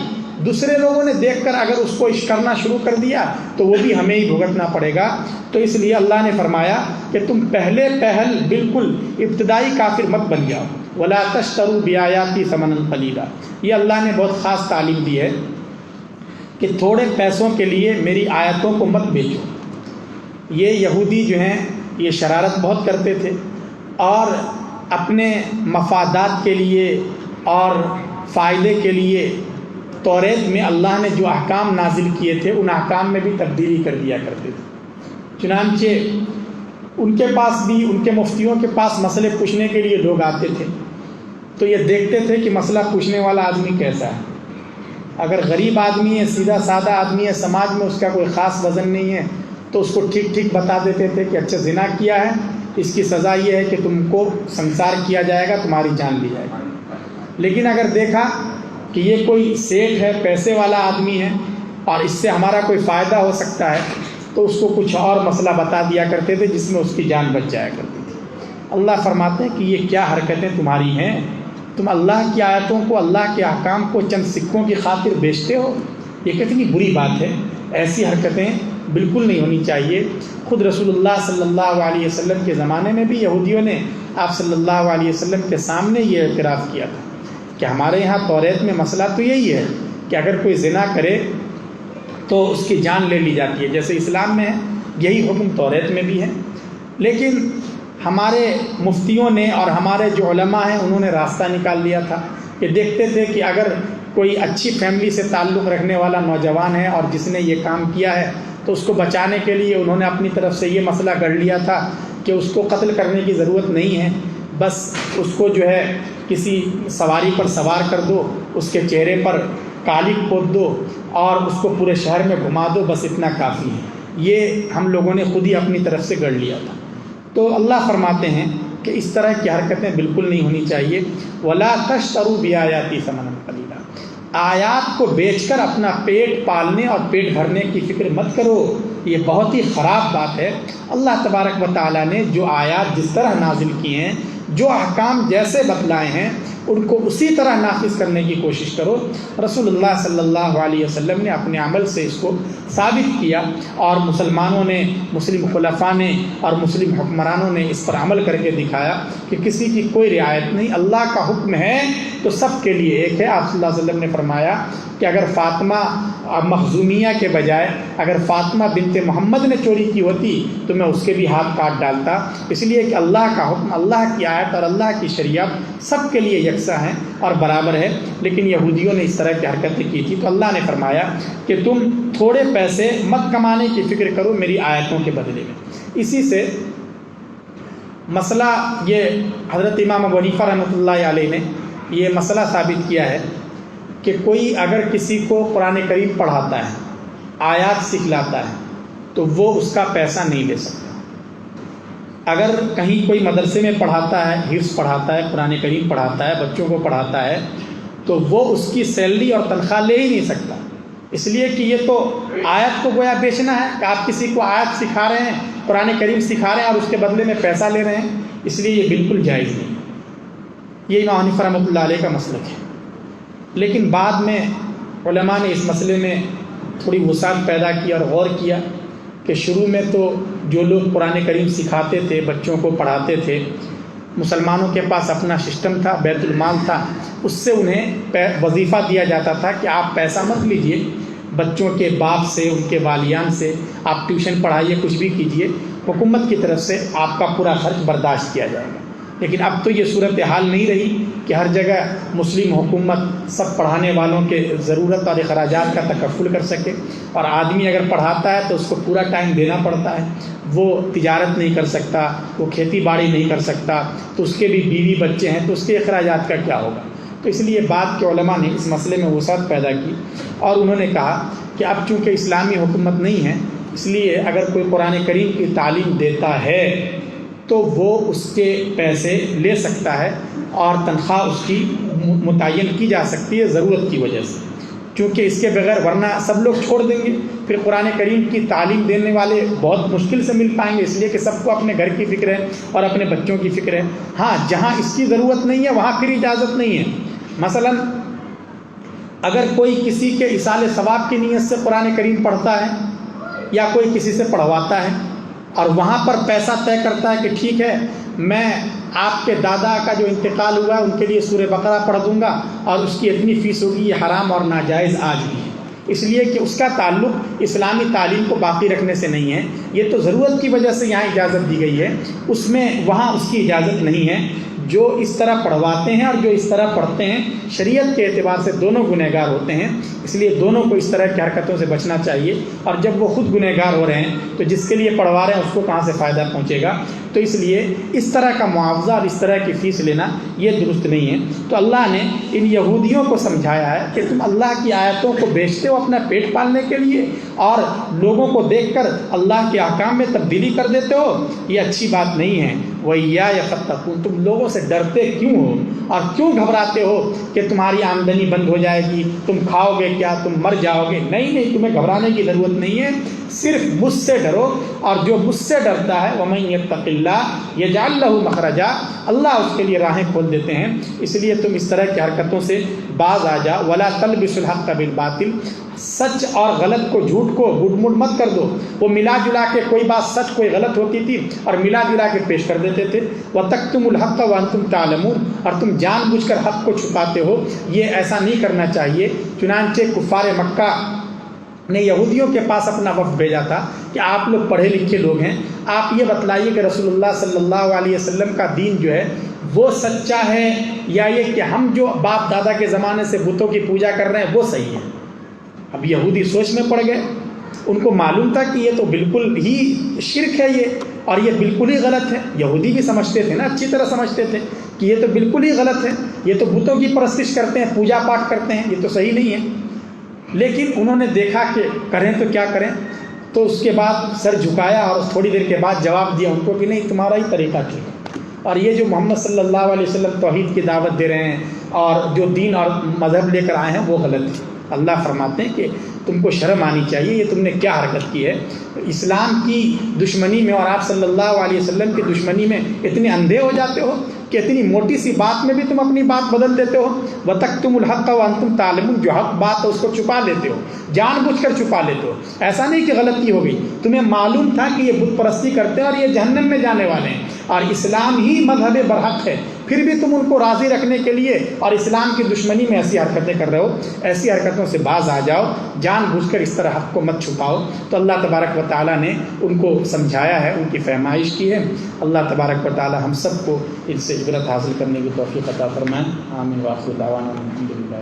دوسرے لوگوں نے دیکھ کر اگر اس کو کرنا شروع کر دیا تو وہ بھی ہمیں ہی بھگتنا پڑے گا۔ تو اس لیے اللہ نے فرمایا کہ تم پہلے پہل بالکل ابتدائی کافر مت بن جاؤ، ولا تشتروا بآیاتی ثمنا قلیلا۔ یہ اللہ نے بہت خاص تعلیم دی ہے کہ تھوڑے پیسوں کے لیے میری آیتوں کو مت بیچو۔ یہ یہودی جو ہیں یہ شرارت بہت کرتے تھے اور اپنے مفادات کے لیے اور فائدے کے لیے توریت میں اللہ نے جو احکام نازل کیے تھے ان احکام میں بھی تبدیلی کر دیا کرتے تھے۔ چنانچہ ان کے پاس بھی، ان کے مفتیوں کے پاس مسئلے پوچھنے کے لیے لوگ آتے تھے تو یہ دیکھتے تھے کہ مسئلہ پوچھنے والا آدمی کیسا ہے۔ اگر غریب آدمی ہے، سیدھا سادہ آدمی ہے، سماج میں اس کا کوئی خاص وزن نہیں ہے، تو اس کو ٹھیک ٹھیک بتا دیتے تھے کہ اچھا زنا کیا ہے، اس کی سزا یہ ہے کہ تم کو سنسار کیا جائے گا، تمہاری جان لی جائے گی۔ لیکن اگر دیکھا کہ یہ کوئی سیٹھ ہے، پیسے والا آدمی ہے اور اس سے ہمارا کوئی فائدہ ہو سکتا ہے، تو اس کو کچھ اور مسئلہ بتا دیا کرتے تھے جس میں اس کی جان بچ جایا کرتی تھی۔ اللہ فرماتے ہیں کہ یہ کیا حرکتیں تمہاری ہیں، تم اللہ کی آیتوں کو، اللہ کے احکام کو چند سکوں کی خاطر بیچتے ہو، یہ کتنی بری بات ہے۔ ایسی حرکتیں بالکل نہیں ہونی چاہیے۔ خود رسول اللہ صلی اللہ علیہ وسلم کے زمانے میں بھی یہودیوں نے آپ صلی اللہ علیہ وسلم کے سامنے یہ اعتراف کیا تھا کہ ہمارے یہاں توریت میں مسئلہ تو یہی ہے کہ اگر کوئی زنا کرے تو اس کی جان لے لی جاتی ہے، جیسے اسلام میں ہے یہی حکم توریت میں بھی ہے۔ لیکن ہمارے مفتیوں نے اور ہمارے جو علماء ہیں انہوں نے راستہ نکال لیا تھا کہ دیکھتے تھے کہ اگر کوئی اچھی فیملی سے تعلق رکھنے والا نوجوان ہے اور جس نے یہ کام کیا ہے تو اس کو بچانے کے لیے انہوں نے اپنی طرف سے یہ مسئلہ گڑھ لیا تھا کہ اس کو قتل کرنے کی ضرورت نہیں ہے، بس اس کو جو ہے کسی سواری پر سوار کر دو، اس کے چہرے پر کالک پوت دو اور اس کو پورے شہر میں گھما دو، بس اتنا کافی ہے۔ یہ ہم لوگوں نے خود ہی اپنی طرف سے گڑھ لیا تھا۔ تو اللہ فرماتے ہیں کہ اس طرح کی حرکتیں بالکل نہیں ہونی چاہیے۔ وَلَا تَشْتَرُوا بِآيَاتِي ثَمَنًا قَلِيلًا۔ آیات کو بیچ کر اپنا پیٹ پالنے اور پیٹ بھرنے کی فکر مت کرو، یہ بہت ہی خراب بات ہے۔ اللہ تبارک و تعالیٰ نے جو آیات جس طرح نازل کی ہیں، جو احکام جیسے بتلائے ہیں، ان کو اسی طرح نافذ کرنے کی کوشش کرو۔ رسول اللہ صلی اللہ علیہ وسلم نے اپنے عمل سے اس کو ثابت کیا اور مسلمانوں نے، مسلم خلفاء نے اور مسلم حکمرانوں نے اس پر عمل کر کے دکھایا کہ کسی کی کوئی رعایت نہیں، اللہ کا حکم ہے تو سب کے لیے ایک ہے۔ آپ صلی اللہ علیہ وسلم نے فرمایا کہ اگر فاطمہ مخزومیہ کے بجائے اگر فاطمہ بنت محمد نے چوری کی ہوتی تو میں اس کے بھی ہاتھ کاٹ ڈالتا، اس لیے کہ اللہ کا حکم، اللہ کی آیت اور اللہ کی شریعت سب کے لیے یکساں ہے اور برابر ہے۔ لیکن یہودیوں نے اس طرح کی حرکتیں کی تھی، تو اللہ نے فرمایا کہ تم تھوڑے پیسے مت کمانے کی فکر کرو میری آیتوں کے بدلے میں۔ اسی سے مسئلہ یہ حضرت امام ابو حنیفہ رحمۃ اللہ علیہ نے یہ مسئلہ ثابت کیا ہے کہ کوئی اگر کسی کو قرآن کریم پڑھاتا ہے، آیات سکھلاتا ہے، تو وہ اس کا پیسہ نہیں لے سکتا۔ اگر کہیں کوئی مدرسے میں پڑھاتا ہے، حفظ پڑھاتا ہے، قرآن کریم پڑھاتا ہے، بچوں کو پڑھاتا ہے، تو وہ اس کی سیلری اور تنخواہ لے ہی نہیں سکتا، اس لیے کہ یہ تو آیت کو گویا بیچنا ہے کہ آپ کسی کو آیت سکھا رہے ہیں، قرآن کریم سکھا رہے ہیں اور اس کے بدلے میں پیسہ لے رہے ہیں، اس لیے یہ بالکل جائز نہیں۔ یہ امام حنیفہ رحمۃ اللہ علیہ کا مسلک ہے۔ لیکن بعد میں علماء نے اس مسئلے میں تھوڑی وسعت پیدا کی اور غور کیا کہ شروع میں تو جو لوگ قرآن کریم سکھاتے تھے، بچوں کو پڑھاتے تھے، مسلمانوں کے پاس اپنا سسٹم تھا، بیت المال تھا، اس سے انہیں وظیفہ دیا جاتا تھا کہ آپ پیسہ مت لیجئے، بچوں کے باپ سے، ان کے والیان سے آپ ٹیوشن پڑھائیے، کچھ بھی کیجئے، حکومت کی طرف سے آپ کا پورا خرچ برداشت کیا جائے گا۔ لیکن اب تو یہ صورتحال نہیں رہی کہ ہر جگہ مسلم حکومت سب پڑھانے والوں کے ضرورت اور اخراجات کا تکفل کر سکے، اور آدمی اگر پڑھاتا ہے تو اس کو پورا ٹائم دینا پڑتا ہے، وہ تجارت نہیں کر سکتا، وہ کھیتی باڑی نہیں کر سکتا، تو اس کے بھی بیوی بچے ہیں، تو اس کے اخراجات کا کیا ہوگا؟ تو اس لیے بعد کے علماء نے اس مسئلے میں وسعت پیدا کی، اور انہوں نے کہا کہ اب چونکہ اسلامی حکومت نہیں ہے، اس لیے اگر کوئی قرآن کریم کی تعلیم دیتا ہے تو وہ اس کے پیسے لے سکتا ہے اور تنخواہ اس کی متعین کی جا سکتی ہے ضرورت کی وجہ سے، چونکہ اس کے بغیر ورنہ سب لوگ چھوڑ دیں گے، پھر قرآن کریم کی تعلیم دینے والے بہت مشکل سے مل پائیں گے، اس لیے کہ سب کو اپنے گھر کی فکر ہے اور اپنے بچوں کی فکر ہے۔ ہاں، جہاں اس کی ضرورت نہیں ہے وہاں پھر اجازت نہیں ہے۔ مثلا اگر کوئی کسی کے ایصال ثواب کی نیت سے قرآن کریم پڑھتا ہے یا کوئی کسی سے پڑھواتا ہے اور وہاں پر پیسہ طے کرتا ہے کہ ٹھیک ہے میں آپ کے دادا کا جو انتقال ہوا ان کے لیے سورہ بقرہ پڑھ دوں گا اور اس کی اتنی فیس ہوگی، یہ حرام اور ناجائز آج بھی ہے، اس لیے کہ اس کا تعلق اسلامی تعلیم کو باقی رکھنے سے نہیں ہے، یہ تو ضرورت کی وجہ سے یہاں اجازت دی گئی ہے، اس میں وہاں اس کی اجازت نہیں ہے۔ جو اس طرح پڑھواتے ہیں اور جو اس طرح پڑھتے ہیں شریعت کے اعتبار سے دونوں گنہگار ہوتے ہیں، اس لیے دونوں کو اس طرح کی حرکتوں سے بچنا چاہیے، اور جب وہ خود گنہگار ہو رہے ہیں تو جس کے لیے پڑھوا رہے ہیں اس کو کہاں سے فائدہ پہنچے گا؟ تو اس لیے اس طرح کا معاوضہ اور اس طرح کی فیس لینا یہ درست نہیں ہے۔ تو اللہ نے ان یہودیوں کو سمجھایا ہے کہ تم اللہ کی آیتوں کو بیچتے ہو اپنا پیٹ پالنے کے لیے اور لوگوں کو دیکھ کر اللہ کے احکام میں تبدیلی کر دیتے ہو، یہ اچھی بات نہیں ہے۔ وَإِيَّايَ فَاتَّقُونِ، تم لوگوں سے ڈرتے کیوں ہو اور کیوں گھبراتے ہو کہ تمہاری آمدنی بند ہو جائے گی، تم کھاؤ گے کیا، تم مر جاؤ گے؟ نہیں، تمہیں گھبرانے کی ضرورت نہیں ہے، صرف مجھ سے ڈرو، اور جو مجھ سے ڈرتا ہے وَمَن يَتَّقِ اللَّهَ يَجْعَل لَّهُ مَخْرَجًا، اللہ اس کے لیے راہیں کھول دیتے ہیں۔ اس لیے تم اس طرح کی حرکتوں سے باز آ جاؤ۔ وَلَا تَلْبِسُوا الْحَقَّ بِالْبَاطِلِ، سچ اور غلط کو، جھوٹ کو گڈ مڈ مت کر دو۔ وہ ملا جلا کے کوئی بات سچ کوئی غلط ہوتی تھی اور ملا جلا کے پیش کر دیتے تھے۔ وَتَكْتُمُوا الْحَقَّ وَأَنْتُمْ تَعْلَمُونَ، اور تم جان بوجھ کر حق کو چھپاتے ہو، یہ ایسا نہیں کرنا چاہیے۔ چنانچہ کفار مکہ نے یہودیوں کے پاس اپنا وفد بھیجا تھا کہ آپ لوگ پڑھے لکھے لوگ ہیں، آپ یہ بتلائیے کہ رسول اللہ صلی اللہ علیہ وسلم کا دین جو ہے وہ سچا ہے یا یہ کہ ہم جو باپ دادا کے زمانے سے بتوں کی پوجا کر رہے ہیں وہ صحیح ہے۔ اب یہودی سوچ میں پڑ گئے، ان کو معلوم تھا کہ یہ تو بالکل ہی شرک ہے اور یہ بالکل ہی غلط ہے۔ یہودی بھی سمجھتے تھے نا، اچھی طرح سمجھتے تھے کہ یہ تو بالکل ہی غلط ہے، یہ تو بتوں کی پرستش کرتے ہیں، پوجا پاٹ کرتے ہیں، یہ تو صحیح نہیں ہے۔ لیکن انہوں نے دیکھا کہ کریں تو کیا کریں، تو اس کے بعد سر جھکایا اور تھوڑی دیر کے بعد جواب دیا ان کو کہ نہیں، تمہارا ہی طریقہ ٹھیک ہے، اور یہ جو محمد صلی اللہ علیہ وسلم توحید کی دعوت دے رہے ہیں اور جو دین اور مذہب لے کر آئے ہیں وہ غلط ہے۔ اللہ فرماتے ہیں کہ تم کو شرم آنی چاہیے، یہ تم نے کیا حرکت کی ہے؟ اسلام کی دشمنی میں اور آپ صلی اللہ علیہ وسلم کی دشمنی میں اتنے اندھے ہو جاتے ہو کہ اتنی موٹی سی بات میں بھی تم اپنی بات بدل دیتے ہو۔ وَتَكْتُمُوا الْحَقَّ وَأَنْتُمْ تَعْلَمُونَ، جو حق بات ہے اس کو چھپا لیتے ہو، جان بوجھ کر چھپا لیتے ہو۔ ایسا نہیں کہ غلطی ہو گئی، تمہیں معلوم تھا کہ یہ بت پرستی کرتے ہیں اور یہ جہنم میں جانے والے ہیں اور اسلام ہی مذہب برحق ہے، پھر بھی تم ان کو راضی رکھنے کے لیے اور اسلام کی دشمنی میں ایسی حرکتیں کر رہے ہو۔ ایسی حرکتوں سے باز آ جاؤ، جان بوجھ کر اس طرح حق کو مت چھپاؤ۔ تو اللہ تبارک و تعالیٰ نے ان کو سمجھایا ہے، ان کی فہمائش کی ہے۔ اللہ تبارک و تعالیٰ ہم سب کو ان سے عبرت حاصل کرنے کی توفیق عطا فرمائیں۔ آمین۔ وآخر دعوانا الحمدللہ۔